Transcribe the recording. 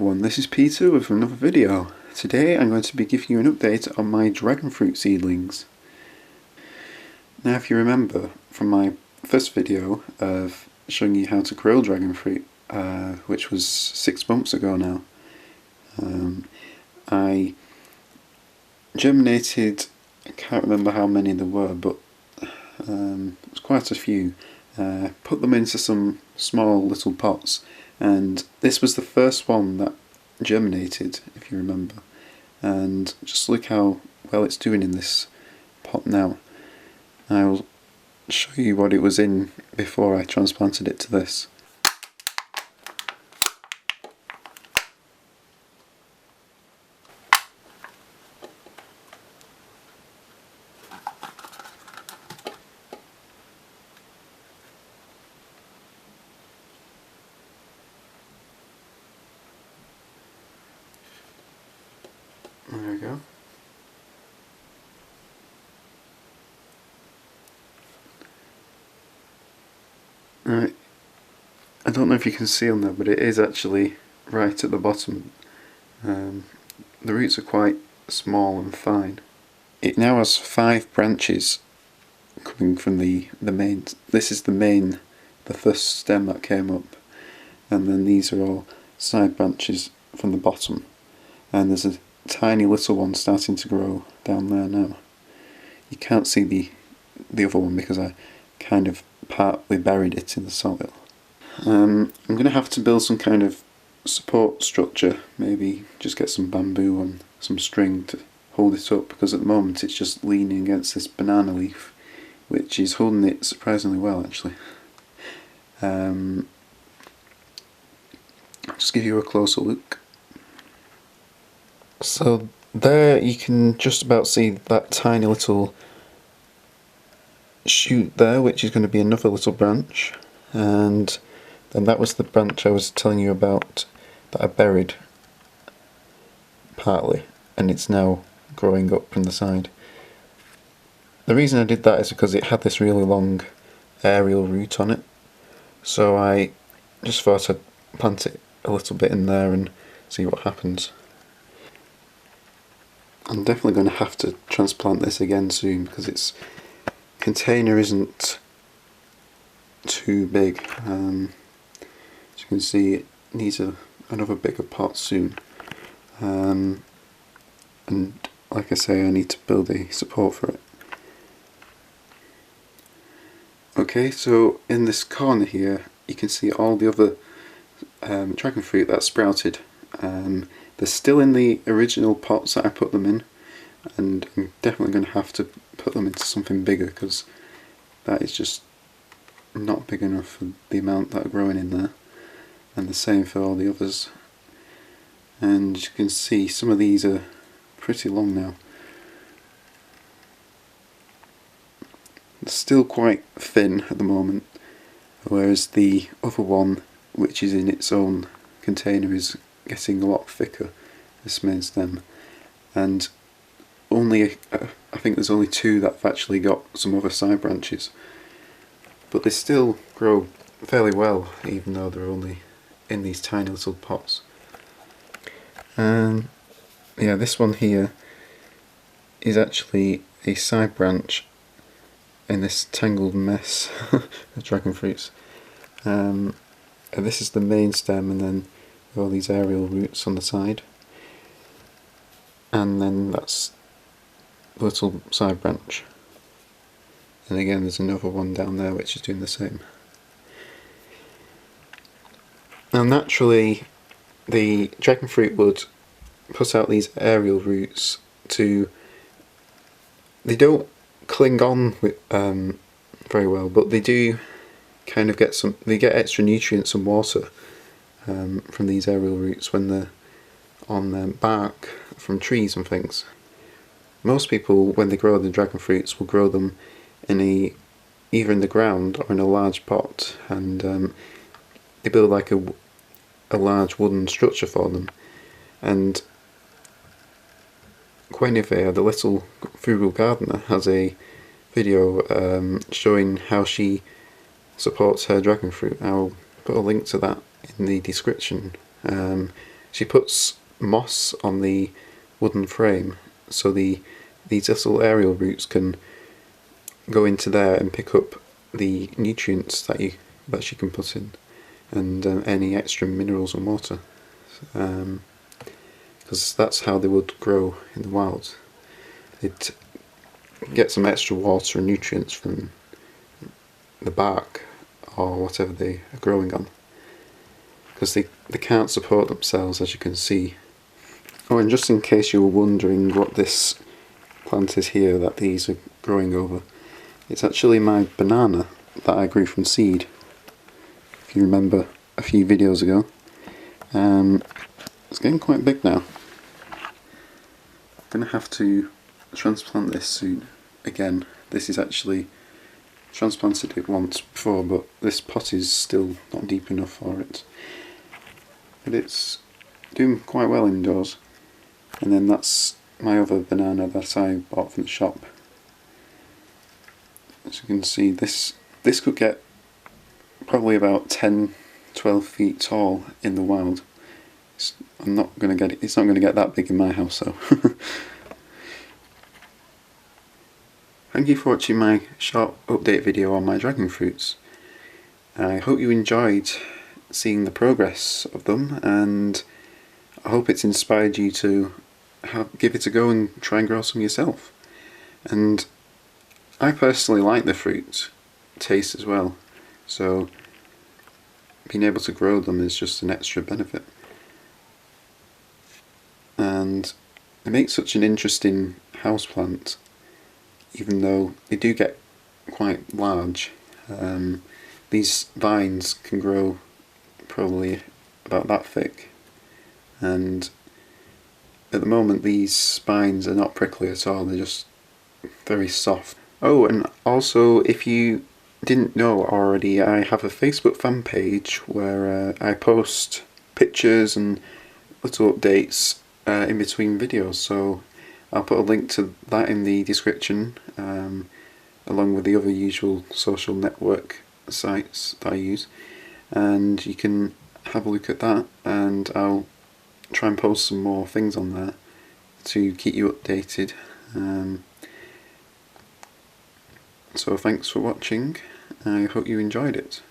everyone, this is Peter with another video. Today I'm going to be giving you an update on my dragon fruit seedlings. Now if you remember from my first video of showing you how to grow dragon fruit, which was 6 months ago now, I germinated, I can't remember how many there were, but it was quite a few. Put them into some small little pots, and this was the first one that germinated, if you remember. And just look how well it's doing in this pot now. I'll show you what it was in before I transplanted it to this. There we go. Right, I don't know if you can see on there, but it is actually right at the bottom. The roots are quite small and fine. It now has 5 branches coming from the main. This is the first stem that came up, and then these are all side branches from the bottom. And there's a tiny little one starting to grow down there now. You can't see the other one because I kind of partly buried it in the soil. I'm going to have to build some kind of support structure, maybe just get some bamboo and some string to hold it up, because at the moment it's just leaning against this banana leaf, which is holding it surprisingly well actually. I'll just give you a closer look. So there you can just about see that tiny little shoot there, which is going to be another little branch, and then that was the branch I was telling you about that I buried partly, and it's now growing up from the side. The reason I did that is because it had this really long aerial root on it, so I just thought I'd plant it a little bit in there and see what happens. I'm definitely going to have to transplant this again soon because its container isn't too big. As you can see, it needs another bigger pot soon. And like I say, I need to build a support for it. Okay, so in this corner here, you can see all the other dragon fruit that sprouted. They're still in the original pots that I put them in, and I'm definitely going to have to put them into something bigger because that is just not big enough for the amount that are growing in there, and the same for all the others. And you can see some of these are pretty long now. They're still quite thin at the moment, whereas the other one, which is in its own container, is getting a lot thicker, this main stem. And only, I think there's only 2 that have actually got some other side branches, but they still grow fairly well even though they're only in these tiny little pots. And yeah, this one here is actually a side branch in this tangled mess of dragon fruits. And this is the main stem, and then all these aerial roots on the side, and then that's the little side branch, and again there's another one down there which is doing the same. Now naturally the dragon fruit would put out these aerial roots they don't cling on with, very well, but they do kind of get extra nutrients and water from these aerial roots when they're on bark from trees and things. Most people, when they grow the dragon fruits, will grow them either in the ground or in a large pot, and they build like a large wooden structure for them. And Guinevere, the little frugal gardener, has a video showing how she supports her dragon fruit. I'll put a link to that in the description. she puts moss on the wooden frame, so these little aerial roots can go into there and pick up the nutrients that she can put in, and any extra minerals and water, because that's how they would grow in the wild. They'd get some extra water and nutrients from the bark or whatever they are growing on, because they can't support themselves, as you can see. Oh, and just in case you were wondering what this plant is here that these are growing over, it's actually my banana that I grew from seed, if you remember a few videos ago. It's getting quite big now. I'm going to have to transplant this soon again. This is actually transplanted it once before, but this pot is still not deep enough for it. But it's doing quite well indoors. And then that's my other banana that I bought from the shop. As you can see, this could get probably about 10-12 feet tall in the wild. It's not going to get that big in my house though. Thank you for watching my short update video on my dragon fruits. I hope you enjoyed seeing the progress of them, and I hope it's inspired you to give it a go and try and grow some yourself. And I personally like the fruit taste as well, so being able to grow them is just an extra benefit. And it makes such an interesting houseplant, even though they do get quite large. These vines can grow probably about that thick, and at the moment these spines are not prickly at all, they're just very soft. Oh, and also, if you didn't know already, I have a Facebook fan page where I post pictures and little updates in between videos, so I'll put a link to that in the description, along with the other usual social network sites that I use, and you can have a look at that, and I'll try and post some more things on there to keep you updated. So thanks for watching, I hope you enjoyed it.